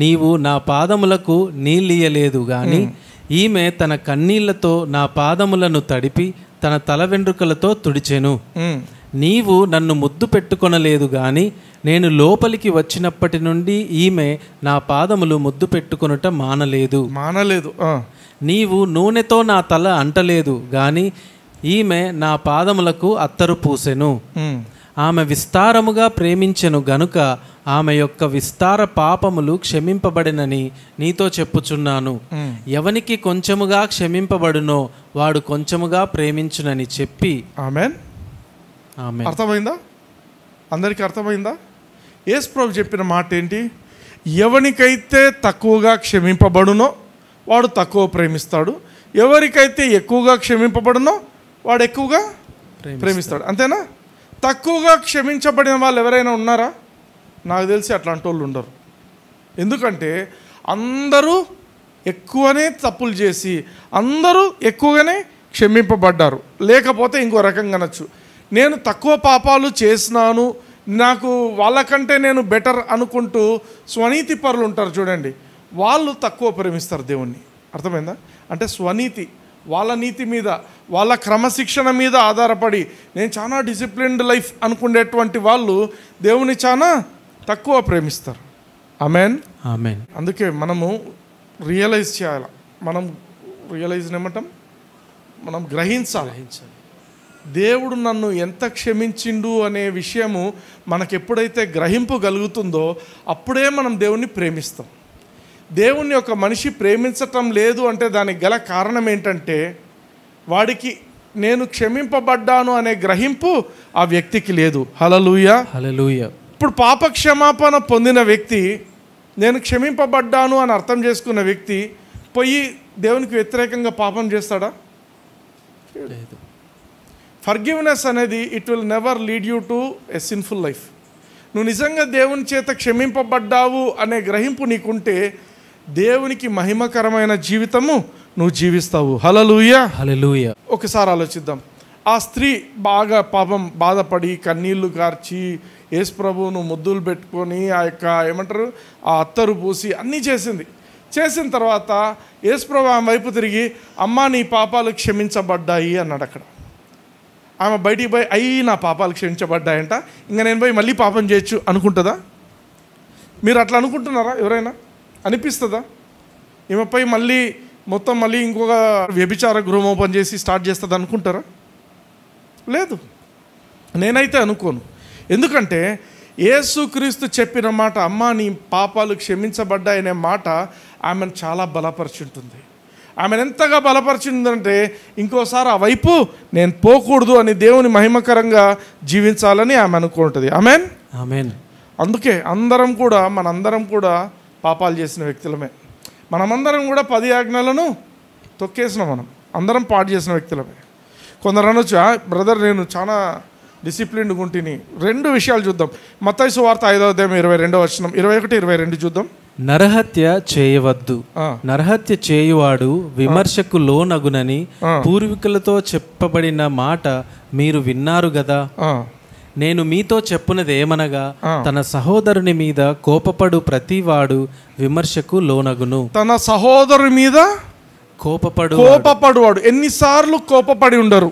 నీవు నా పాదములకు నీళ్ళియలేదు గాని ఈమె తన కన్నీళ్లతో నా పాదములను తడిపి తన తల వెంట్రుకలతో తుడిచెను. నీవు నన్ను ముద్దు పెట్టుకొనలేదు గాని నేను లోపలికి వచ్చినప్పటి నుండి ఈమె నా పాదములు ముద్దు పెట్టుకొనుట మానలేదు. నీవు నూనెతో నా తల అంటలేదు గాని ఈమె నా పాదములకు అత్తరు పూసెను. ఆమె విస్తారముగా ప్రేమించెను గనుక ఆమె యొక్క విస్తార పాపములు క్షమింపబడినని నీతో చెప్పుచున్నాను. ఎవనికి కొంచెముగా క్షమింపబడునో వాడు కొంచెముగా ప్రేమించునని చెప్పి. ఆమేన్. ఆమేన్. అర్థమైందా? అందరికీ అర్థమైందా? యేసు ప్రభు చెప్పిన మాట ఏంటి? ఎవరికైతే తక్కువగా క్షమింపబడునో వాడు తక్కువ ప్రేమిస్తాడు, ఎవరికైతే ఎక్కువగా క్షమింపబడునో వాడు ఎక్కువగా ప్రేమిస్తాడు. అంతేనా? తక్కువగా క్షమించబడిన వాళ్ళు ఎవరైనా ఉన్నారా? నాకు తెలిసి అట్లాంటి వాళ్ళు ఉండరు. ఎందుకంటే అందరూ ఎక్కువనే తప్పులు చేసి అందరూ ఎక్కువగానే క్షమింపబడ్డారు. లేకపోతే ఇంకో రకంగా అనొచ్చు, నేను తక్కువ పాపాలు చేసినాను, నాకు వాళ్ళకంటే నేను బెటర్ అనుకుంటూ స్వనీతి పరులు ఉంటారు చూడండి, వాళ్ళు తక్కువ ప్రేమిస్తారు దేవుణ్ణి. అర్థమైందా? అంటే స్వనీతి, వాళ్ళ నీతి మీద, వాళ్ళ క్రమశిక్షణ మీద ఆధారపడి నేను చాలా డిసిప్లిన్డ్ లైఫ్ అనుకునేటువంటి వాళ్ళు దేవుని చాలా తక్కువ ప్రేమిస్తారు. ఆమేన్. ఆమేన్. అందుకే మనము రియలైజ్ చేయాలి. మనం రియలైజ్ ఏమంటాం? మనం గ్రహించాలి. దేవుడు నన్ను ఎంత క్షమించిండు అనే విషయము మనకు ఎప్పుడైతే గ్రహింపు కలుగుతుందో అప్పుడే మనం దేవుణ్ణి ప్రేమిస్తాం. దేవుణ్ణి ఒక మనిషి ప్రేమించటం లేదు అంటే దానికి గల కారణం ఏంటంటే వాడికి నేను క్షమింపబడ్డాను అనే గ్రహింపు ఆ వ్యక్తికి లేదు. హల్లెలూయా. హల్లెలూయా. ఇప్పుడు పాప క్షమాపణ పొందిన వ్యక్తి, నేను క్షమింపబడ్డాను అని అర్థం చేసుకున్న వ్యక్తి పోయి దేవునికి వ్యతిరేకంగా పాపం చేస్తాడా? లేదు. ఫర్గివ్నెస్ అనేది it will never lead you to a sinful life. నువ్వు నిజంగా దేవుని చేత క్షమింపబడ్డావు అనే గ్రహింపు నీకుంటే దేవునికి మహిమకరమైన జీవితము నువ్వు జీవిస్తావు. హల్లెలూయా. హల్లెలూయా. ఒకసారి ఆలోచిద్దాం. ఆ స్త్రీ బాగా పాపం బాధపడి కన్నీళ్లు కార్చి యేసు ప్రభువును ముద్దులు పెట్టుకొని ఆ యొక్క ఏమంటారు ఆ అత్తరు పూసి అన్నీ చేసింది. చేసిన తర్వాత యేసు ప్రభు ఆమె వైపు తిరిగి, అమ్మా నీ పాపాలు క్షమించబడ్డాయి అన్నాడు. అక్కడ ఆమె బయటికి పోయి, అయ్యి నా పాపాలు క్షమించబడ్డాయంట, ఇంకా నేను పోయి మళ్ళీ పాపం చేయొచ్చు అనుకుంటుందా? మీరు అట్లా అనుకుంటున్నారా? ఎవరైనా అనిపిస్తుందా? ఈమెపై మళ్ళీ మొత్తం మళ్ళీ ఇంకొక వ్యభిచార గృహం ఓపెన్ చేసి స్టార్ట్ చేస్తుంది అనుకుంటారా? లేదు, నేనైతే అనుకోను. ఎందుకంటే యేసుక్రీస్తు చెప్పిన మాట, అమ్మా నీ పాపాలు క్షమించబడ్డాయనే మాట ఆమెను చాలా బలపరిచుంటుంది. ఆమెను ఎంతగా బలపరిచిందంటే ఇంకోసారి ఆ వైపు నేను పోకూడదు అని దేవుని మహిమకరంగా జీవించాలని ఆమె అనుకుంటుంది. ఆమేన్. ఆమేన్. అందుకే మనందరం కూడా పాపాలు చేసిన వ్యక్తులమే. మనమందరం కూడా 10 ఆజ్ఞలను తొక్కేసినాం. అందరం పాడు చేసిన వ్యక్తులమే. కొందరు అనొచ్చు, బ్రదర్ నేను చాలా డిసిప్లిన్డ్గా ఉంటిని. 2 విషయాలు చూద్దాం. మత్తయి సువార్త 5వ అధ్యాయం 22వ వచనం, 21, 22 చూద్దాం. నరహత్య చేయవద్దు, నరహత్య చేయువాడు విమర్శకు లోనగునని పూర్వీకులతో చెప్పబడిన మాట మీరు విన్నారు గదా. నేను మీతో చెప్పున్నది ఏమనగా, తన సహోదరుని మీద కోపపడు విమర్శకు లోనగును. తన సహోదరుని మీద కోపపడువాడు. ఎన్నిసార్లు కోపపడి ఉండరు?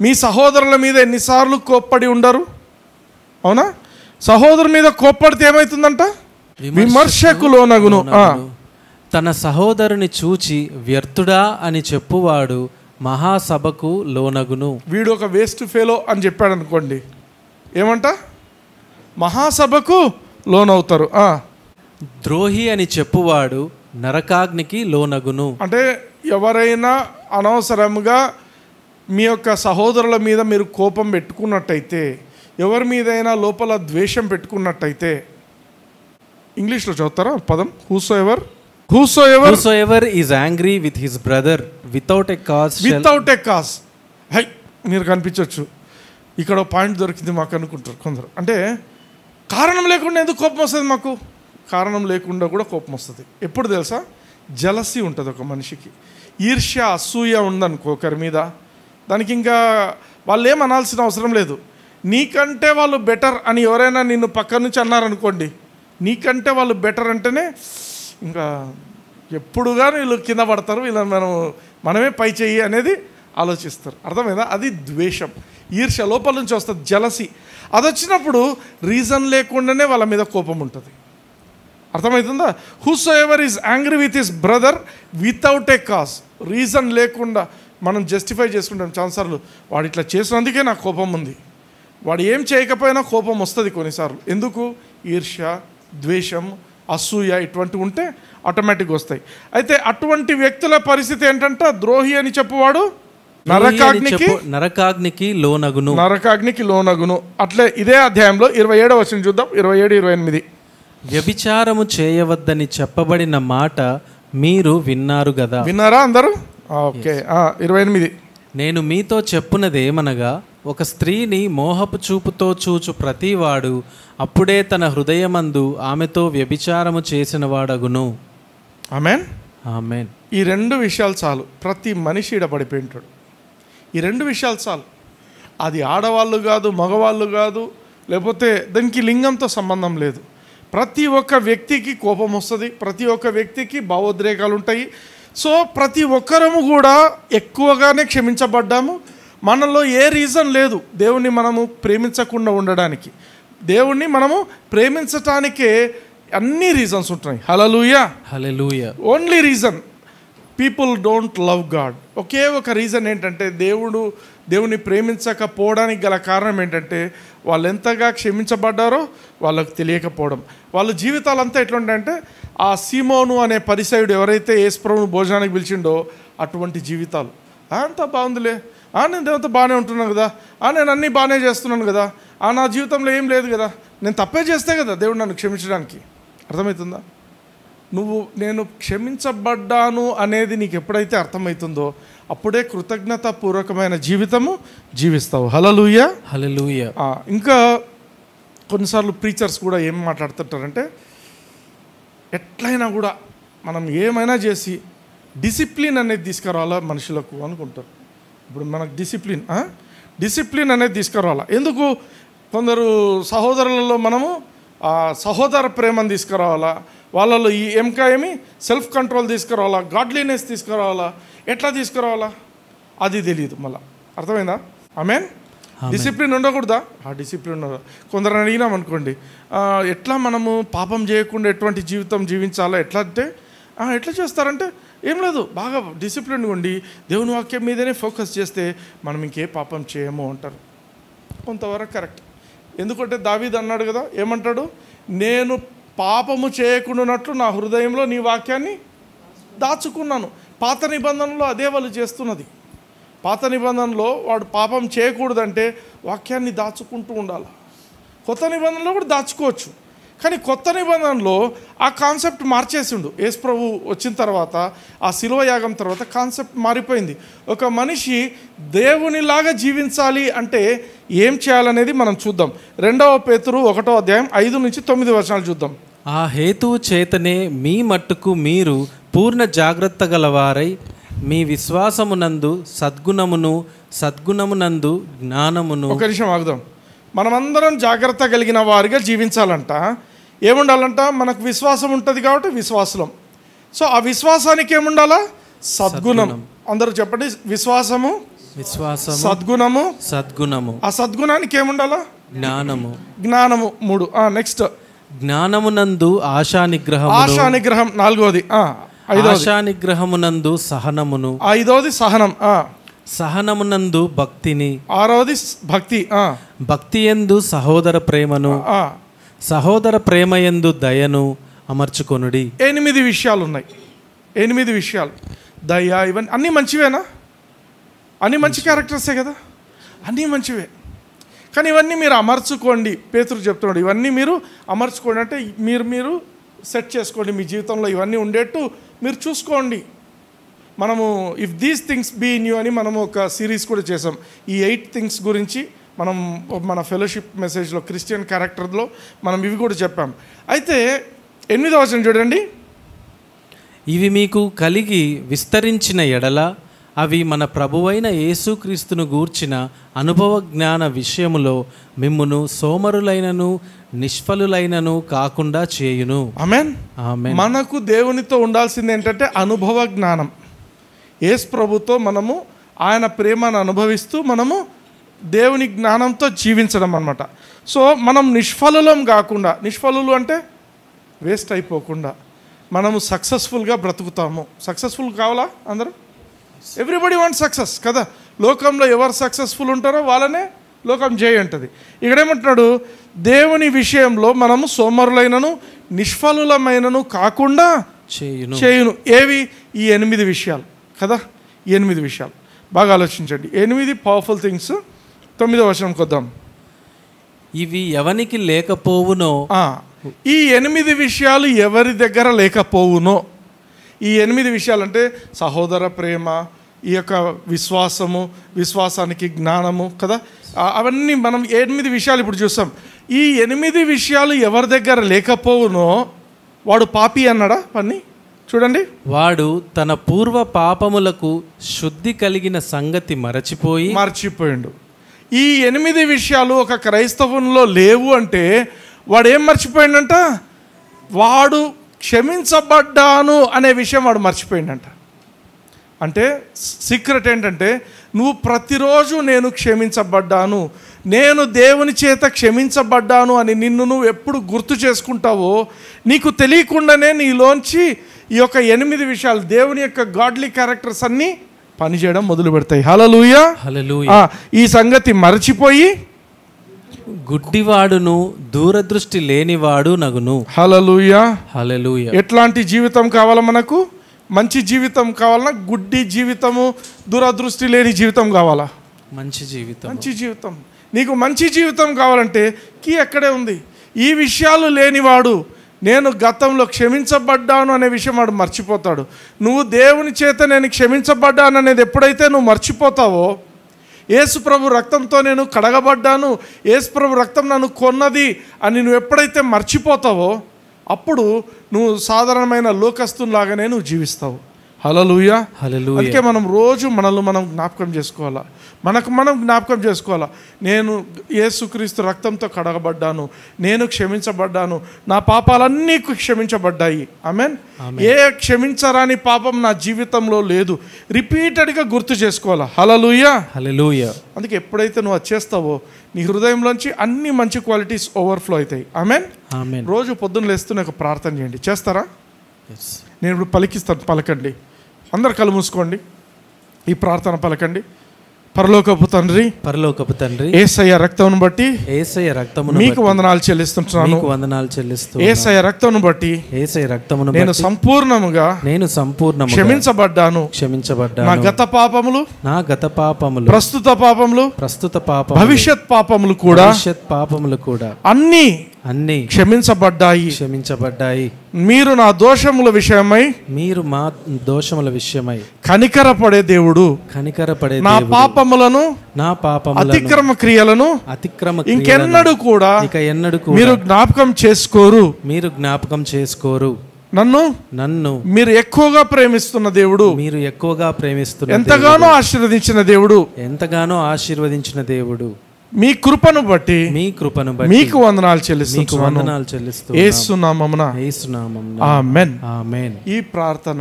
మీ సహోదరుల మీద ఎన్నిసార్లు కోప్పడి ఉండరు? అవునా? సహోదరు మీద కోప్పడితే ఏమవుతుందంట? విమర్శకు లోనగును. తన సహోదరుని చూచి వ్యర్థుడా అని చెప్పువాడు మహాసభకు లోనగును. వీడు ఒక వేస్ట్ ఫెలో అని చెప్పాడు అనుకోండి, ఏమంట? మహాసభకు లోనవుతారు. ద్రోహి అని చెప్పువాడు నరకాగ్నికి లోనగును. అంటే ఎవరైనా అనవసరంగా మీ యొక్క సహోదరుల మీద మీరు కోపం పెట్టుకున్నట్టయితే, ఎవరి మీదైనా లోపల ద్వేషం పెట్టుకున్నట్టయితే, ఇంగ్లీష్లో చదువుతారా పదం? Whosoever is angry with his brother without a cause high, మీరు కనిపించవచ్చు. ఇక్కడ పాయింట్ దొరికింది మాకు అనుకుంటారు కొందరు. అంటే కారణం లేకుండా ఎందుకు కోపం వస్తుంది? మాకు కారణం లేకుండా కూడా కోపం వస్తుంది. ఎప్పుడు తెలుసా? జలసీ ఉంటుంది ఒక మనిషికి, ఈర్ష్య అసూయ ఉందనుకో ఒకరి మీద, దానికి ఇంకా వాళ్ళు ఏమనాల్సిన అవసరం లేదు. నీకంటే వాళ్ళు బెటర్ అని ఎవరైనా నిన్ను పక్క నుంచి అన్నారనుకోండి, నీకంటే వాళ్ళు బెటర్ అంటేనే ఇంకా ఎప్పుడుగా వీళ్ళు కింద పడతారు, వీళ్ళని మనమే పై చెయ్యి అనేది ఆలోచిస్తారు. అర్థమైందా? అది ద్వేషం, ఈర్ష్య లోపల నుంచి వస్తుంది, జలసి. అది వచ్చినప్పుడు రీజన్ లేకుండానే వాళ్ళ మీద కోపం ఉంటుంది. అర్థమవుతుందా? Whosoever is angry with his brother without a cause, reason లేకుండా మనం జస్టిఫై చేసుకుంటాం చాలాసార్లు. వాడు ఇట్లా చేసినందుకే నాకు కోపం ఉంది. వాడు ఏం చేయకపోయినా కోపం వస్తుంది కొన్నిసార్లు. ఎందుకు? ఈర్ష్య, ద్వేషం, అసూయ ఇటువంటివి ఉంటే ఆటోమేటిక్గా వస్తాయి. అయితే అటువంటి వ్యక్తుల పరిస్థితి ఏంటంటే, ద్రోహి అని చెప్పువాడు నరకాగ్నికి లోనగును. అట్లే ఇదే అధ్యాయంలో 27వ వచనం చూద్దాం, 27-28. వ్యభిచారము చేయవద్దని చెప్పబడిన మాట మీరు విన్నారు కదా. విన్నారా అందరూ? ఓకే. 28. నేను మీతో చెప్పున్నదేమనగా, ఒక స్త్రీని మోహపు చూపుతో చూచు ప్రతివాడు అప్పుడే తన హృదయమందు ఆమెతో వ్యభిచారము చేసిన వాడగును. ఆమేన్, ఆమేన్. ఈ 2 విషయాలు చాలు. ప్రతి మనిషి ఈడపడిపోయి ఉంటాడు. ఈ 2 విషయాలు చాలు. అది ఆడవాళ్ళు కాదు, మగవాళ్ళు కాదు, లేకపోతే దానికి లింగంతో సంబంధం లేదు. ప్రతి ఒక్క వ్యక్తికి కోపం వస్తుంది, ప్రతి ఒక్క వ్యక్తికి భావోద్రేకాలు ఉంటాయి. సో ప్రతి ఒక్కరము కూడా ఎక్కువగానే క్షమించబడ్డాము. మనలో ఏ రీజన్ లేదు దేవుణ్ణి మనము ప్రేమించకుండా ఉండడానికి. దేవుణ్ణి మనము ప్రేమించటానికే అన్ని రీజన్స్ ఉంటున్నాయి. Hallelujah, hallelujah. Only reason people don't love God. ఒకే ఒక రీజన్ ఏంటంటే, దేవుని ప్రేమించకపోవడానికి గల కారణం ఏంటంటే, వాళ్ళు ఎంతగా క్షమించబడ్డారో వాళ్ళకు తెలియకపోవడం. వాళ్ళ జీవితాలంతా ఎట్లుంటాయంటే, ఆ సీమోను అనే పరిసయుడు ఎవరైతే యేసుప్రభువును భోజనానికి పిలిచిండో అటువంటి జీవితాలు. అంతా బాగుందిలే, నేను దేవునితో బాగానే ఉంటున్నాను కదా, నేను అన్నీ బాగానే చేస్తున్నాను కదా, నా జీవితంలో ఏం లేదు కదా, నేను తప్పే చేస్తే కదా దేవుడు నన్ను క్షమించడానికి. అర్థమవుతుందా? నేను క్షమించబడ్డాను అనేది నీకు ఎప్పుడైతే అర్థమవుతుందో అప్పుడే కృతజ్ఞతాపూర్వకమైన జీవితము జీవిస్తావు. హల్లెలూయా, హల్లెలూయా. ఇంకా కొన్నిసార్లు ప్రీచర్స్ కూడా ఏం మాట్లాడుతుంటారంటే, ఎట్లయినా కూడా మనం ఏమైనా చేసి డిసిప్లిన్ అనేది తీసుకురావాలా మనుషులకు అనుకుంటారు. ఇప్పుడు మనకు డిసిప్లిన్ అనేది తీసుకురావాలా. ఎందుకు? కొందరు సహోదరులలో మనము సహోదర ప్రేమను తీసుకురావాలా, వాళ్ళలో ఈ ఏమి సెల్ఫ్ కంట్రోల్ తీసుకురావాలా, గాడ్లీనెస్ తీసుకురావాలా. ఎట్లా తీసుకురావాలా అది తెలియదు మళ్ళీ. అర్థమైందా? ఆమేన్. డిసిప్లిన్ ఉండకూడదా? డిసిప్లిన్ ఉండదు. కొందరు అడిగినాం అనుకోండి, ఎట్లా మనము పాపం చేయకుండా ఎటువంటి జీవితం జీవించాలా, ఎట్లా అంటే ఎట్లా చేస్తారంటే, ఏం లేదు, బాగా డిసిప్లిన్గా ఉండి దేవుని వాక్యం మీదనే ఫోకస్ చేస్తే మనం ఇంకే పాపం చేయము అంటారు. కొంతవరకు కరెక్ట్. ఎందుకంటే దావీదు అన్నాడు కదా, ఏమంటాడు? నేను పాపము చేయకుండానట్లు నా హృదయంలో నీ వాక్యాన్ని దాచుకున్నాను. పాత నిబంధనలో అదే వాళ్ళు చేస్తున్నది. పాత నిబంధనలో వాడు పాపం చేయకూడదంటే వాక్యాన్ని దాచుకుంటూ ఉండాలి. కొత్త నిబంధనలో కూడా దాచుకోవచ్చు, కానీ కొత్త నిబంధనలో ఆ కాన్సెప్ట్ మార్చేసిండు. యేసు ప్రభు వచ్చిన తర్వాత, ఆ శిలువ యాగం తర్వాత కాన్సెప్ట్ మారిపోయింది. ఒక మనిషి దేవునిలాగా జీవించాలి అంటే ఏం చేయాలనేది మనం చూద్దాం. 2వ పేతురు 1వ అధ్యాయం 5-9 వచనాలు చూద్దాం. ఆ హేతువు చేతనే మీ మట్టుకు మీరు పూర్ణ జాగ్రత్త గలవారై మీ విశ్వాసమునందు సద్గుణమునందు జ్ఞానమును. ఒక నిమిషం ఆగుదాం. మనమందరం జాగ్రత్త కలిగిన వారిగా జీవించాలంట. ఏముండాలంట? మనకు విశ్వాసం ఉంటుంది కాబట్టి విశ్వాసం. సో ఆ విశ్వాసానికి ఏముండాలా? సద్గుణం. అందరూ చెప్పండి, విశ్వాసము, సద్గుణము. ఆ సద్గుణానికి ఏముండాలా? జ్ఞానము. 3. నెక్స్ట్, జ్ఞానమునందు ఆశా నిగ్రహం. 4వది. 5వది ఆశా నిగ్రహమునందు సహనమును. 5వది సహనం. సహనమునందు భక్తిని. 6వది భక్తి. భక్తి యందు సహోదర ప్రేమను. సహోదర ప్రేమ యందు దయను అమర్చుకొనుడి. 8 విషయాలు ఉన్నాయి. 8 విషయాలు. దయ, ఇవన్నీ అన్నీ మంచివేనా? అన్నీ మంచి క్యారెక్టర్సే కదా, అన్నీ మంచివే. కానీ ఇవన్నీ మీరు అమర్చుకోండి. పేతురు చెప్తున్నాడు, ఇవన్నీ మీరు అమర్చుకోండి అంటే మీరు సెట్ చేసుకోండి మీ జీవితంలో, ఇవన్నీ ఉండేట్టు మీరు చూసుకోండి. మనము if these things be in you అని మనము ఒక సిరీస్ కూడా చేసాం. ఈ 8 థింగ్స్ గురించి మనం మన ఫెలోషిప్ మెసేజ్లో క్రిస్టియన్ క్యారెక్టర్లో మనం ఇవి కూడా చెప్పాం. అయితే 8వ వచనం చూడండి. ఇవి మీకు కలిగి విస్తరించిన ఎడల అవి మన ప్రభువైన యేసుక్రీస్తును గూర్చిన అనుభవ జ్ఞాన విషయములో మిమ్మును సోమరులైనను నిష్ఫలులైనను కాకుండా చేయును. ఆమేన్. ఆమేన్. మనకు దేవునితో ఉండాల్సింది ఏంటంటే అనుభవ జ్ఞానం. యేసు ప్రభుతో మనము ఆయన ప్రేమను అనుభవిస్తూ మనము దేవుని జ్ఞానంతో జీవించడం అన్నమాట. సో మనం నిష్ఫలులం కాకుండా, నిష్ఫలులు అంటే వేస్ట్ అయిపోకుండా మనము సక్సెస్ఫుల్గా బ్రతుకుతాము. సక్సెస్ఫుల్ కావాలా అందరూ? ఎవ్రీబడి వాంట్ సక్సెస్ కదా. లోకంలో ఎవరు సక్సెస్ఫుల్ ఉంటారో వాళ్ళనే లోకం జయ అంటది. ఇక్కడేమంటున్నాడు, దేవుని విషయంలో మనము సోమరులైనను నిష్ఫలులమైనను కాకుండా చేయును. ఏవి? ఈ 8 విషయాలు కదా. ఈ 8 విషయాలు బాగా ఆలోచించండి. 8 పవర్ఫుల్ థింగ్స్. 9వ వచనంకి వద్దాం. ఇవి ఎవనికి లేకపోవునో, ఈ 8 విషయాలు ఎవరి దగ్గర లేకపోవునో. ఈ 8 విషయాలు అంటే సహోదర ప్రేమ, ఈ యొక్క విశ్వాసము, విశ్వాసానికి జ్ఞానము కదా. అవన్నీ మనం 8 విషయాలు ఇప్పుడు చూస్తాం. ఈ 8 విషయాలు ఎవరి దగ్గర లేకపోవునో వాడు పాపి అన్నాడా? అవన్నీ చూడండి. వాడు తన పూర్వ పాపములకు శుద్ధి కలిగిన సంగతి మరచిపోయిండు. ఈ 8 విషయాలు ఒక క్రైస్తవునిలో లేవు అంటే వాడు ఏం మర్చిపోయిండంట? వాడు క్షమించబడ్డాను అనే విషయం వాడు మర్చిపోయిండంట. అంటే సీక్రెట్ ఏంటంటే, నువ్వు ప్రతిరోజు నేను క్షమించబడ్డాను, నేను దేవుని చేత క్షమించబడ్డాను అని నిన్ను నువ్వు ఎప్పుడు గుర్తు చేసుకుంటావో నీకు తెలియకుండానే నీలోంచి ఈ యొక్క 8 విషయాలు, దేవుని యొక్క గాడ్లీ క్యారెక్టర్స్ అన్నీ పనిచేయడం మొదలు పెడతాయి. హల్లెలూయా, హల్లెలూయా. ఈ సంగతి మరచిపోయి గుడ్డివాడును దూరదృష్టి లేనివాడు నగును. హల్లెలూయా, హల్లెలూయా. ఎట్లాంటి జీవితం కావాలా మనకు? మంచి జీవితం కావాలన్నా? గుడ్డి జీవితము, దూరదృష్టి లేని జీవితం కావాలా? మంచి జీవితం. మంచి జీవితం. నీకు మంచి జీవితం కావాలంటే కీ ఎక్కడే ఉంది. ఈ విషయాలు లేనివాడు, నేను గతంలో క్షమించబడ్డాను అనే విషయం వాడు మర్చిపోతాడు. నువ్వు దేవుని చేత నేను క్షమించబడ్డాను అనేది ఎప్పుడైతే నువ్వు మర్చిపోతావో, యేసు ప్రభు రక్తంతో నేను కడగబడ్డాను, యేసు ప్రభు రక్తం నన్ను కొన్నది అని నువ్వు ఎప్పుడైతే మర్చిపోతావో అప్పుడు నువ్వు సాధారణమైన లోకస్తులాగానే నువ్వు జీవిస్తావు. హల్లెలూయా, హల్లెలూయా. అందుకే మనం రోజు మనల్ని మనం జ్ఞాపకం చేసుకోవాలా, మనం జ్ఞాపకం చేసుకోవాలా. నేను యేసుక్రీస్తు రక్తంతో కడగబడ్డాను, నేను క్షమించబడ్డాను, నా పాపాలన్నీ క్షమించబడ్డాయి. ఆమేన్. ఏ క్షమించరాని పాపం నా జీవితంలో లేదు. రిపీటెడ్గా గుర్తు చేసుకోవాలా. హల్లెలూయా, హల్లెలూయా. అందుకే ఎప్పుడైతే నువ్వు అది చేస్తావో నీ హృదయంలోంచి అన్ని మంచి క్వాలిటీస్ ఓవర్ఫ్లో అవుతాయి. ఆమేన్. ఆమేన్. రోజు పొద్దున్న లేస్తూ నాకు ప్రార్థన చేయండి. చేస్తారా? నేను ఇప్పుడు పలికిస్తాను, పలకండి. అందరు కళ్ళు మూసుకోండి, ఈ ప్రార్థన పలకండి. పరలోకపు తండ్రి, పరలోకపు తండ్రి, యేసయ్య రక్తమును బట్టి యేసయ్య రక్తమును మీకు వందనాలు చెల్లిస్తున్నాను. మీకు వందనాలు చెల్లిస్తూ యేసయ్య రక్తమును బట్టి యేసయ్య రక్తమును నేను సంపూర్ణముగా క్షమించబడ్డాను. క్షమించబడ్డాను. నా గత పాపములు, నా గత పాపములు, ప్రస్తుత పాపములు, ప్రస్తుత పాపములు, భవిష్యత్ పాపములు కూడా అన్ని క్షమించబడ్డాయి. మీరు నా దోషముల విషయమై, మీరు మా దోషముల విషయమై కనికరపడే దేవుడు, నా పాపములను, నా పాపములను, అతిక్రమ క్రియలను ఇంకెన్నడూ కూడా మీరు జ్ఞాపకం చేసుకోరు. నన్ను మీరు ఎక్కువగా ప్రేమిస్తున్న దేవుడు, ఎంతగానో ఆశీర్వదించిన దేవుడు, మీ కృపను బట్టి మీకు వందనాలు చెల్లిస్తూ యేసు నామమున ఆమేన్. ఆమేన్. ఈ ప్రార్థన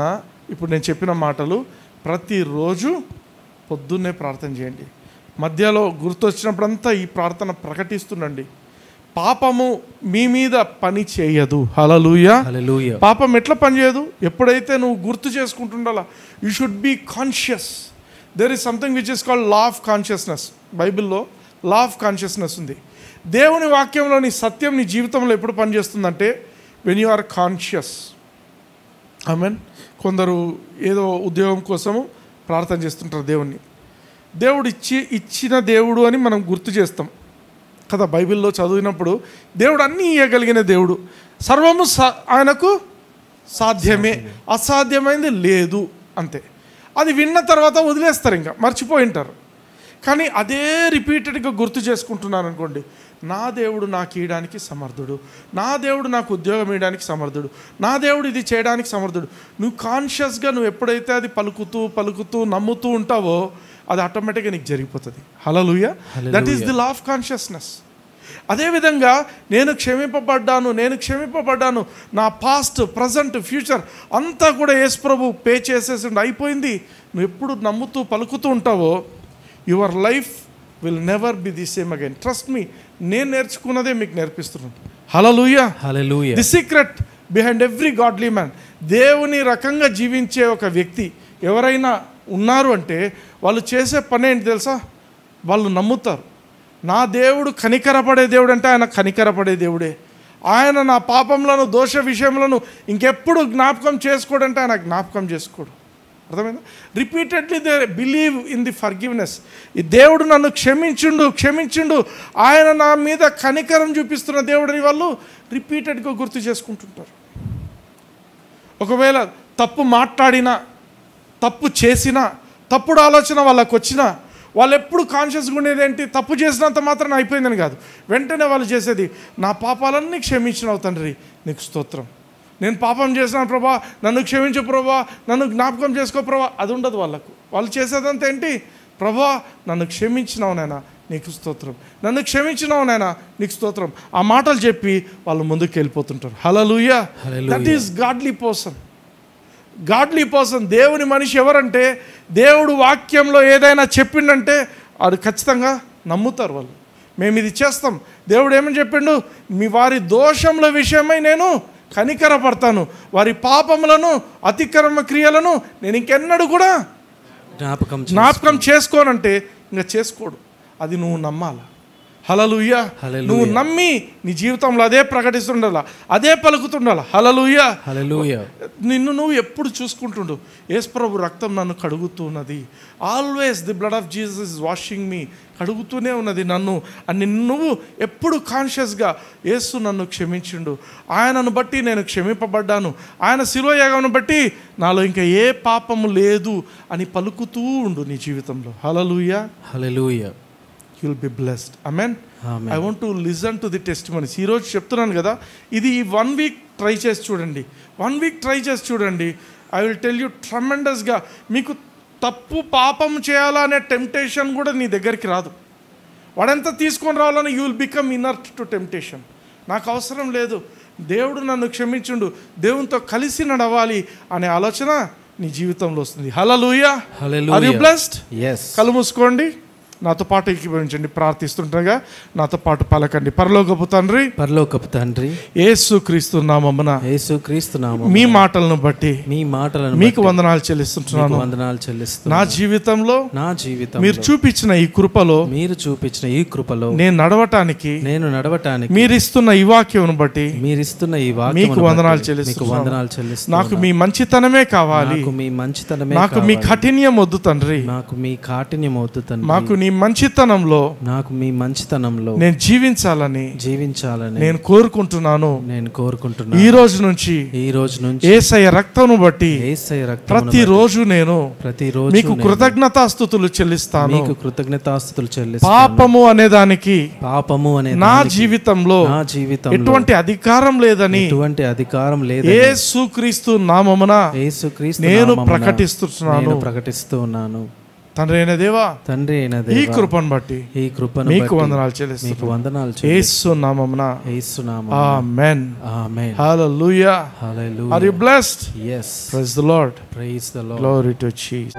ఇప్పుడు నేను చెప్పిన మాటలు ప్రతిరోజు పొద్దున్నే ప్రార్థన చేయండి. మధ్యలో గుర్తొచ్చినప్పుడంతా ఈ ప్రార్థన ప్రకటిస్తుండండి. పాపము మీ మీద పని చేయదు. హల్లెలూయా, హల్లెలూయా. పాపం ఎట్లా పని చేయదు? ఎప్పుడైతే నువ్వు గుర్తు చేసుకుంటుండాలా. You should be conscious. There is something which is called law of consciousness. బైబిల్లో లా ఆఫ్ కాన్షియస్నెస్ ఉంది. దేవుని వాక్యంలోని సత్యం నీ జీవితంలో ఎప్పుడు పనిచేస్తుందంటే when you are conscious. Amen. కొందరు ఏదో ఉద్యోగం కోసము ప్రార్థన చేస్తుంటారు దేవుణ్ణి. దేవుడు ఇచ్చిన దేవుడు అని మనం గుర్తు చేస్తాం కదా. బైబిల్లో చదివినప్పుడు దేవుడు అన్నీ ఇవ్వగలిగిన దేవుడు, సర్వము ఆయనకు సాధ్యమే, అసాధ్యమైంది లేదు అంతే. అది విన్న తర్వాత వదిలేస్తారు, ఇంకా మర్చిపోయింటారు. కానీ అదే రిపీటెడ్గా గుర్తు చేసుకుంటున్నాను అనుకోండి, నా దేవుడు నాకు ఇవ్వడానికి సమర్థుడు, నా దేవుడు నాకు ఉద్యోగం ఇవ్వడానికి సమర్థుడు, నా దేవుడు ఇది చేయడానికి సమర్థుడు. నువ్వు కాన్షియస్గా నువ్వు ఎప్పుడైతే అది పలుకుతూ నమ్ముతూ ఉంటావో అది ఆటోమేటిక్గా నీకు జరిగిపోతుంది. Hallelujah. That is the law of consciousness. అదేవిధంగా నేను క్షమింపబడ్డాను, నా పాస్ట్, ప్రజెంట్, ఫ్యూచర్ అంతా కూడా యేసు ప్రభు పే చేసేసి అయిపోయింది. నువ్వు ఎప్పుడు నమ్ముతూ పలుకుతూ ఉంటావో your life will never be the same again. Trust me, నేను నేర్చుకున్నదే మీకు నేర్పిస్తున్నాను. Hallelujah. Hallelujah. The secret behind every godly man, దేవుని రకంగా జీవించే ఒక వ్యక్తి ఎవరైనా ఉన్నారు అంటే వాళ్ళు చేసే పని ఏంటి తెలుసా? వాళ్ళు నమ్ముతారు, నా దేవుడు కనికరపడే దేవుడు అంటే ఆయన కనికరపడే దేవుడే. ఆయన నా పాపంలను, దోష విషయములను ఇంకెప్పుడు జ్ఞాపకం చేసుకోడంటే ఆయన జ్ఞాపకం చేసుకోడు. అర్థమైందా? Repeatedly they believe in the forgiveness. ఈ దేవుడు నన్ను క్షమించిండు, ఆయన నా మీద కనికరం చూపిస్తున్న దేవుడని వాళ్ళు రిపీటెడ్గా గుర్తు చేసుకుంటుంటారు. ఒకవేళ తప్పు మాట్లాడినా, తప్పు చేసినా, తప్పుడు ఆలోచన వాళ్ళకు వచ్చినా, వాళ్ళు ఎప్పుడు కాన్షియస్గా ఉండేది ఏంటి? తప్పు చేసినంత మాత్రం అయిపోయిందని కాదు. వెంటనే వాళ్ళు చేసేది, నా పాపాలన్నీ క్షమించినావు తండ్రి, నీకు స్తోత్రం. నేను పాపం చేసినాను ప్రభా, నన్ను క్షమించు ప్రభా, నన్ను జ్ఞాపకం చేసుకో ప్రభా. అది ఉండదు వాళ్ళకు. వాళ్ళు చేసేదంతా ఏంటి? ప్రభా నన్ను క్షమించినావు నాయనా, నీకు స్తోత్రం, నన్ను క్షమించినావు నాయనా, నీకు స్తోత్రం. ఆ మాటలు చెప్పి వాళ్ళు ముందుకు వెళ్ళిపోతుంటారు. Hallelujah. That is godly person. దేవుని మనిషి ఎవరంటే, దేవుడు వాక్యంలో ఏదైనా చెప్పిండంటే అది ఖచ్చితంగా నమ్ముతారు వాళ్ళు. మేము ఇది చేస్తాం, దేవుడు ఏమని చెప్పిండు? మీ వారి దోషముల విషయమై నేను కనికరపడతాను, వారి పాపములను, అతిక్రమ క్రియలను నేను ఇంకెన్నడూ కూడా జ్ఞాపకం చేసుకోనంటే ఇంకా చేసుకోడు. అది నువ్వు నమ్మాల. హల్లెలూయా. నువ్వు నమ్మి నీ జీవితంలో అదే ప్రకటిస్తుండాల, అదే పలుకుతుండాల. హల్లెలూయా. హల్లెలూయా. నిన్ను నువ్వు ఎప్పుడు చూసుకుంటుండు, యేసు ప్రభు రక్తం నన్ను కడుగుతున్నది, always the blood of Jesus is washing me, కడుగుతూనే ఉన్నది నన్ను అని నువ్వు ఎప్పుడు కాన్షియస్గా, యేసు నన్ను క్షమించిండు, ఆయనను బట్టి నేను క్షమింపబడ్డాను, ఆయన శిలువ యాగమును బట్టి నాలో ఇంకా ఏ పాపము లేదు అని పలుకుతూ ఉండు నీ జీవితంలో. హల్లెలూయా. హల్లెలూయా. You'll be blessed. Amen. Amen. I want to listen to the testimonies. ఈ రోజు చెప్తున్నాను కదా, ఇది 1 వీక్ ట్రై చేసి చూడండి. 1 వీక్ ట్రై చేసి చూడండి. ఐ విల్ టెల్ యూ ట్రమెండస్గా మీకు తప్పు పాపం చేయాలనే టెంప్టేషన్ కూడా నీ దగ్గరికి రాదు. వాడంతా తీసుకొని రావాలని you will become inert to temptation. నాకు అవసరం లేదు, దేవుడు నన్ను క్షమించుండు, దేవునితో కలిసి నడవాలి అనే ఆలోచన నీ జీవితంలో వస్తుంది. Hallelujah. Hallelujah. Are you blessed? yes. కళ్ళు మూసుకోండి, నాతో పాటు ఏకీభవించండి. ప్రార్థిస్తుండగా నాతో పాటు పలకండి. పరలోకపు తండ్రి, యేసుక్రీస్తు నామమున మీ మాటలను బట్టి మీకు వందనాలు చెల్లిస్తున్నాను. నా జీవితంలో మీరు చూపించిన ఈ కృపలో నేను నడవటానికి మీరు ఇస్తున్న ఈ వాక్యం బట్టి మీకు వందనాలు చెల్లిస్తున్నాను. నాకు మీ మంచితనమే కావాలి, నాకు మీ కాఠిన్యం వద్దు తండ్రి, మాకు మీ మంచితనంలో నేను జీవించాలని నేను కోరుకుంటున్నాను. ఈ రోజు నుంచి యేసయ్య రక్తమును బట్టి ప్రతిరోజు నేను మీకు కృతజ్ఞతాస్తుతులు చెల్లిస్తాను. పాపము అనే దానికి నా జీవితంలో ఎటువంటి అధికారం లేదని యేసుక్రీస్తు నామమున నేను ప్రకటిస్తున్నాను. తండ్రి అయిన దేవా, ఈ కృపను బట్టి మీకు వందనాలు చెల్లిస్తున్నాను. యేసు నామమున. ఆమేన్. హల్లెలూయా. Are you blessed? Yes. Praise the Lord. Glory to Jesus.